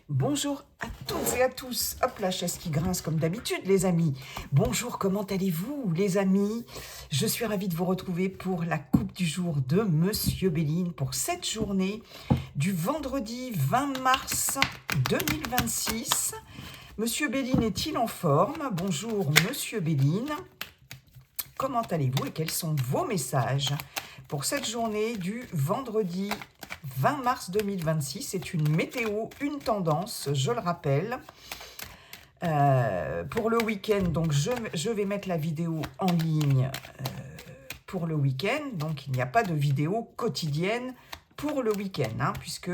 Bonjour à toutes et à tous. Hop, la chaise qui grince comme d'habitude, les amis. Bonjour, comment allez-vous, les amis? Je suis ravie de vous retrouver pour la coupe du jour de Monsieur Béline pour cette journée du vendredi 20 mars 2026. Monsieur Béline est-il en forme? Bonjour, Monsieur Béline. Comment allez-vous et quels sont vos messages pour cette journée du vendredi 20 mars 2026? C'est une météo, une tendance, je le rappelle. Pour le week-end, donc je vais mettre la vidéo en ligne pour le week-end. Donc il n'y a pas de vidéo quotidienne pour le week-end, hein, puisque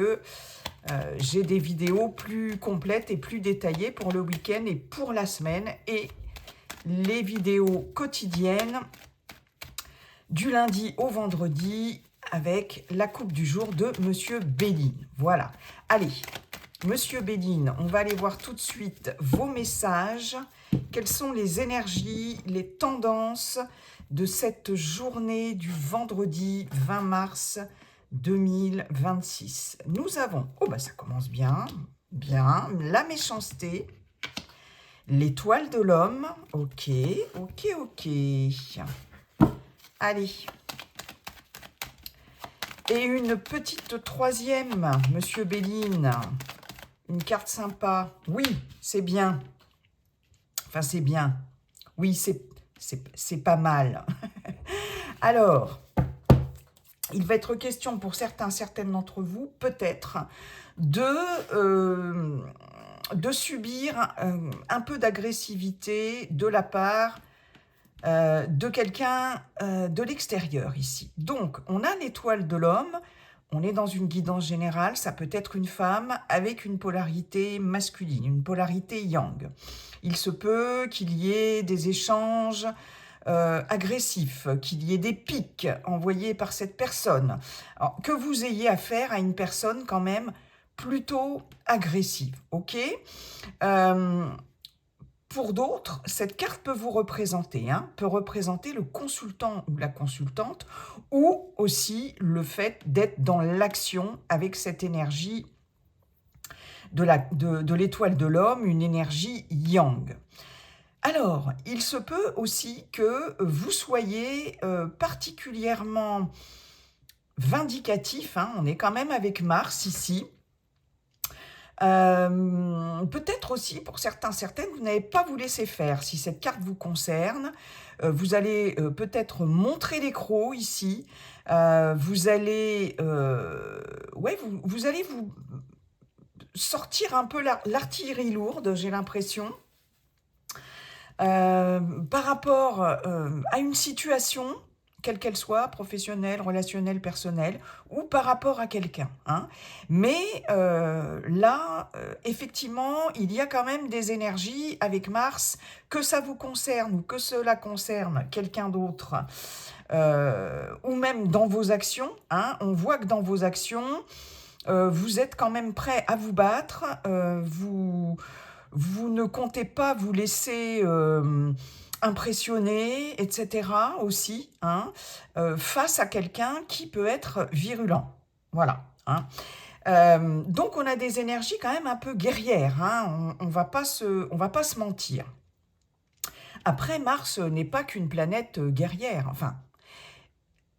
j'ai des vidéos plus complètes et plus détaillées pour le week-end et pour la semaine. Et les vidéos quotidiennes du lundi au vendredi avec la coupe du jour de Monsieur Béline. Voilà. Allez, Monsieur Béline, on va aller voir tout de suite vos messages. Quelles sont les énergies, les tendances de cette journée du vendredi 20 mars 2026? Nous avons, ça commence bien, la méchanceté, l'étoile de l'homme, ok. Allez. Et une petite troisième, Monsieur Béline. Une carte sympa. Oui, c'est bien. Enfin, c'est bien. Oui, c'est pas mal. Alors, il va être question pour certaines d'entre vous, peut-être, de subir un peu d'agressivité de la part de quelqu'un de l'extérieur ici. Donc, on a l'étoile de l'homme, on est dans une guidance générale, ça peut être une femme avec une polarité masculine, une polarité yang. Il se peut qu'il y ait des échanges agressifs, qu'il y ait des pics envoyés par cette personne. Alors, que vous ayez affaire à une personne quand même plutôt agressive, ok. Pour d'autres, cette carte peut vous représenter, peut représenter le consultant ou la consultante, ou aussi le fait d'être dans l'action avec cette énergie de l'étoile de l'homme, une énergie yang. Alors, il se peut aussi que vous soyez particulièrement vindicatif, on est quand même avec Mars ici. Peut-être aussi, pour certaines, vous n'allez pas vous laisser faire. Si cette carte vous concerne, vous allez peut-être montrer les crocs ici. Vous allez vous sortir un peu l'artillerie lourde, j'ai l'impression, par rapport à une situation, quelle qu'elle soit, professionnelle, relationnelle, personnelle, ou par rapport à quelqu'un. Mais là, effectivement, il y a quand même des énergies avec Mars, que ça vous concerne ou que cela concerne quelqu'un d'autre, ou même dans vos actions. On voit que dans vos actions, vous êtes quand même prêt à vous battre, vous ne comptez pas vous laisser impressionner, etc. aussi, face à quelqu'un qui peut être virulent. Voilà. Donc on a des énergies quand même un peu guerrières, on va pas se mentir. Après, Mars n'est pas qu'une planète guerrière, enfin,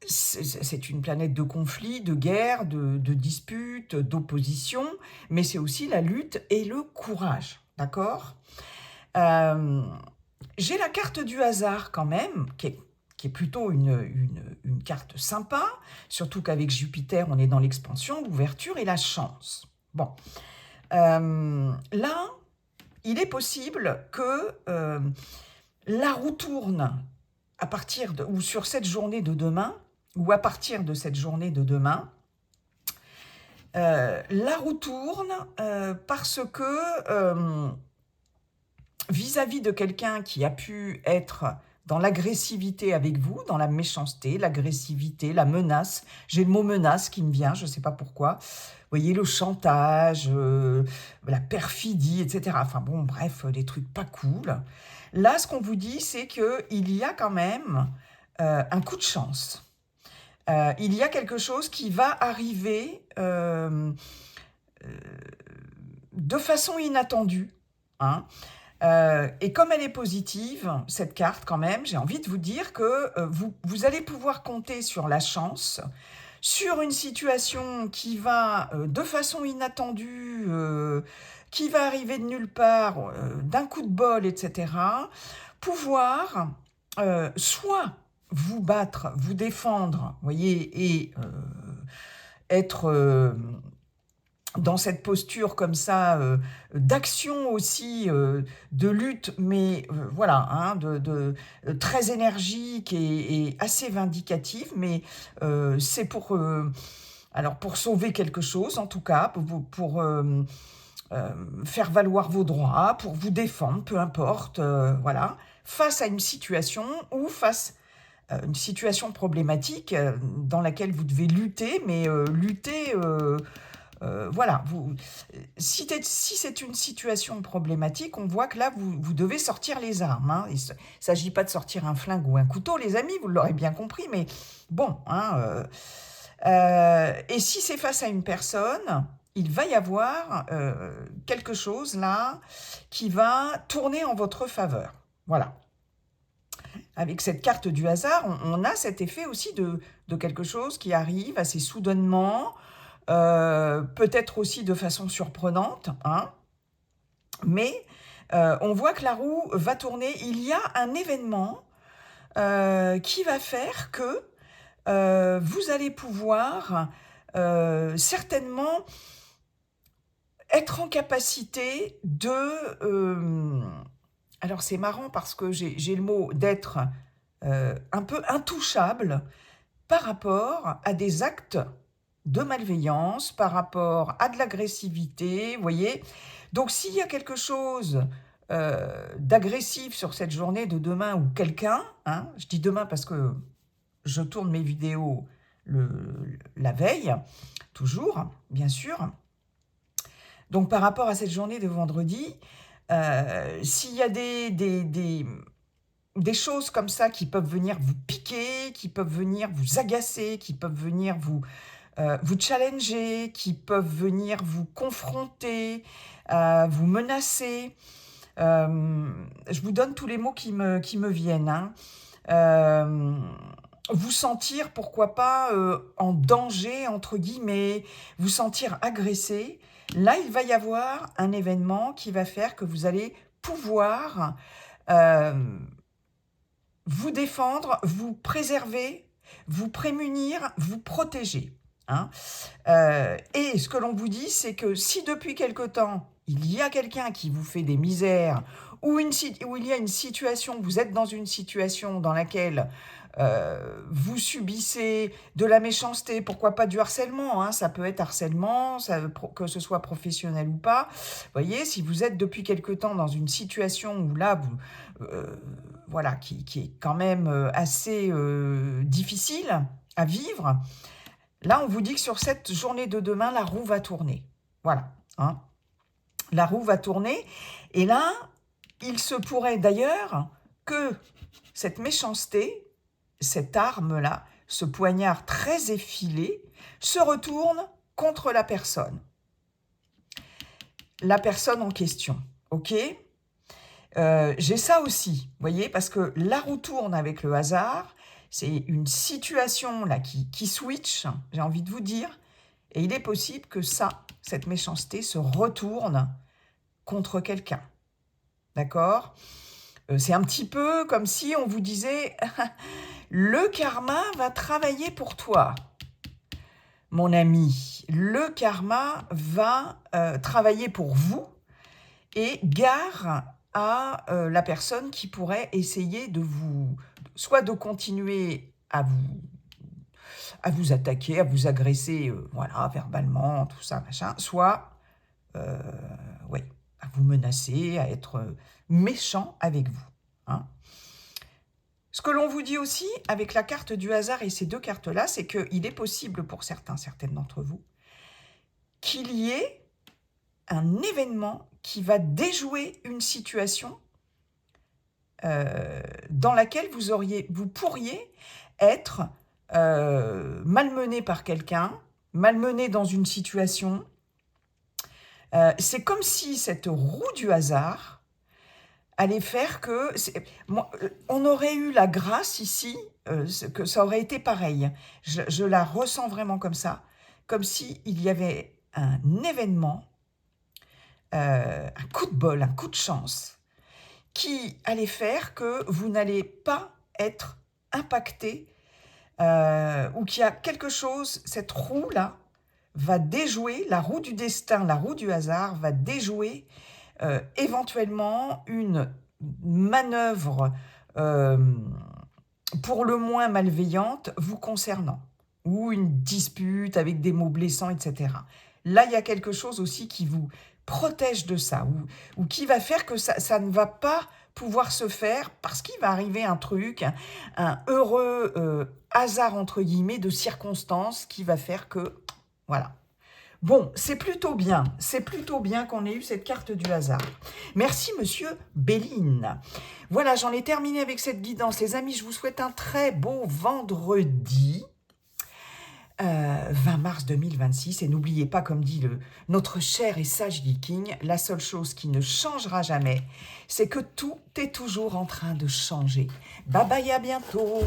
c'est une planète de conflit, de guerre, de disputes, d'opposition, mais c'est aussi la lutte et le courage, d'accord. J'ai la carte du hasard quand même, qui est plutôt une carte sympa, surtout qu'avec Jupiter, on est dans l'expansion, l'ouverture et la chance. Bon, là, il est possible que la roue tourne à partir ou sur cette journée de demain, ou à partir de cette journée de demain, la roue tourne parce que vis-à-vis de quelqu'un qui a pu être dans l'agressivité avec vous, dans la méchanceté, l'agressivité, la menace, j'ai le mot menace qui me vient, je ne sais pas pourquoi, vous voyez, le chantage, la perfidie, etc. Enfin bon, bref, des trucs pas cool. Là, ce qu'on vous dit, c'est qu'il y a quand même un coup de chance. Il y a quelque chose qui va arriver de façon inattendue, hein. Et comme elle est positive, cette carte quand même, j'ai envie de vous dire que vous allez pouvoir compter sur la chance, sur une situation qui va, de façon inattendue, qui va arriver de nulle part, d'un coup de bol, etc., pouvoir soit vous battre, vous défendre, vous voyez, et être dans cette posture comme ça, d'action aussi, de lutte, mais voilà, hein, très énergique et assez vindicative, mais c'est alors pour sauver quelque chose en tout cas, pour faire valoir vos droits, pour vous défendre, peu importe, voilà, face à une situation ou face à une situation problématique dans laquelle vous devez lutter, mais lutter... voilà, si c'est une situation problématique, on voit que là, vous devez sortir les armes, hein. Il ne s'agit pas de sortir un flingue ou un couteau, les amis, vous l'aurez bien compris, mais bon, hein, et si c'est face à une personne, il va y avoir quelque chose là qui va tourner en votre faveur. Voilà. Avec cette carte du hasard, on a cet effet aussi de quelque chose qui arrive assez soudainement, peut-être aussi de façon surprenante, hein, mais on voit que la roue va tourner. Il y a un événement qui va faire que vous allez pouvoir certainement être en capacité de... alors c'est marrant parce que j'ai le mot d'être un peu intouchable par rapport à des actes de malveillance, par rapport à de l'agressivité, vous voyez. Donc s'il y a quelque chose d'agressif sur cette journée de demain ou quelqu'un, hein, je dis demain parce que je tourne mes vidéos la veille, toujours, bien sûr. Donc par rapport à cette journée de vendredi, s'il y a des choses comme ça qui peuvent venir vous piquer, qui peuvent venir vous agacer, qui peuvent venir vous challenger, qui peuvent venir vous confronter, vous menacer. Je vous donne tous les mots qui me viennent, hein. Vous sentir, pourquoi pas, en danger, entre guillemets, vous sentir agressé. Là, il va y avoir un événement qui va faire que vous allez pouvoir vous défendre, vous préserver, vous prémunir, vous protéger, hein. Et ce que l'on vous dit, c'est que si depuis quelque temps, il y a quelqu'un qui vous fait des misères, ou il y a une situation, vous êtes dans une situation dans laquelle vous subissez de la méchanceté, pourquoi pas du harcèlement, hein, ça peut être harcèlement, que ce soit professionnel ou pas. Vous voyez, si vous êtes depuis quelque temps dans une situation où là, voilà, qui est quand même assez difficile à vivre, là, on vous dit que sur cette journée de demain, la roue va tourner. Voilà, hein. La roue va tourner. Et là, il se pourrait d'ailleurs que cette méchanceté, cette arme-là, ce poignard très effilé, se retourne contre la personne. La personne en question, ok ? J'ai ça aussi, vous voyez, parce que la roue tourne avec le hasard, c'est une situation là qui switch, j'ai envie de vous dire, et il est possible que cette méchanceté se retourne contre quelqu'un, d'accord ? C'est un petit peu comme si on vous disait « le karma va travailler pour toi ». Mon ami, le karma va travailler pour vous et gare à la personne qui pourrait essayer de soit de continuer à vous attaquer, à vous agresser, voilà, verbalement, tout ça, machin, soit, ouais, à vous menacer, à être méchant avec vous, hein. Ce que l'on vous dit aussi avec la carte du hasard et ces deux cartes-là, c'est qu'il est possible pour certaines d'entre vous, qu'il y ait un événement qui va déjouer une situation dans laquelle vous pourriez être malmené par quelqu'un, malmené dans une situation, C'est comme si cette roue du hasard allait faire que... on aurait eu la grâce ici, que ça aurait été pareil. Je la ressens vraiment comme ça, comme s'il y avait un événement, un coup de bol, un coup de chance, qui allait faire que vous n'allez pas être impacté, ou qu'il y a quelque chose, cette roue-là va déjouer, la roue du destin, la roue du hasard va déjouer éventuellement une manœuvre pour le moins malveillante vous concernant, ou une dispute avec des mots blessants, etc. Là, il y a quelque chose aussi qui vous protège de ça, ou qui va faire que ça ne va pas pouvoir se faire parce qu'il va arriver un truc, un heureux hasard entre guillemets de circonstances qui va faire que, voilà. Bon, c'est plutôt bien qu'on ait eu cette carte du hasard. Merci Monsieur Béline. Voilà, j'en ai terminé avec cette guidance. Les amis, je vous souhaite un très beau vendredi. 20 mars 2026, et n'oubliez pas, comme dit notre cher et sage Viking, la seule chose qui ne changera jamais, c'est que tout est toujours en train de changer. Bye bye, à bientôt.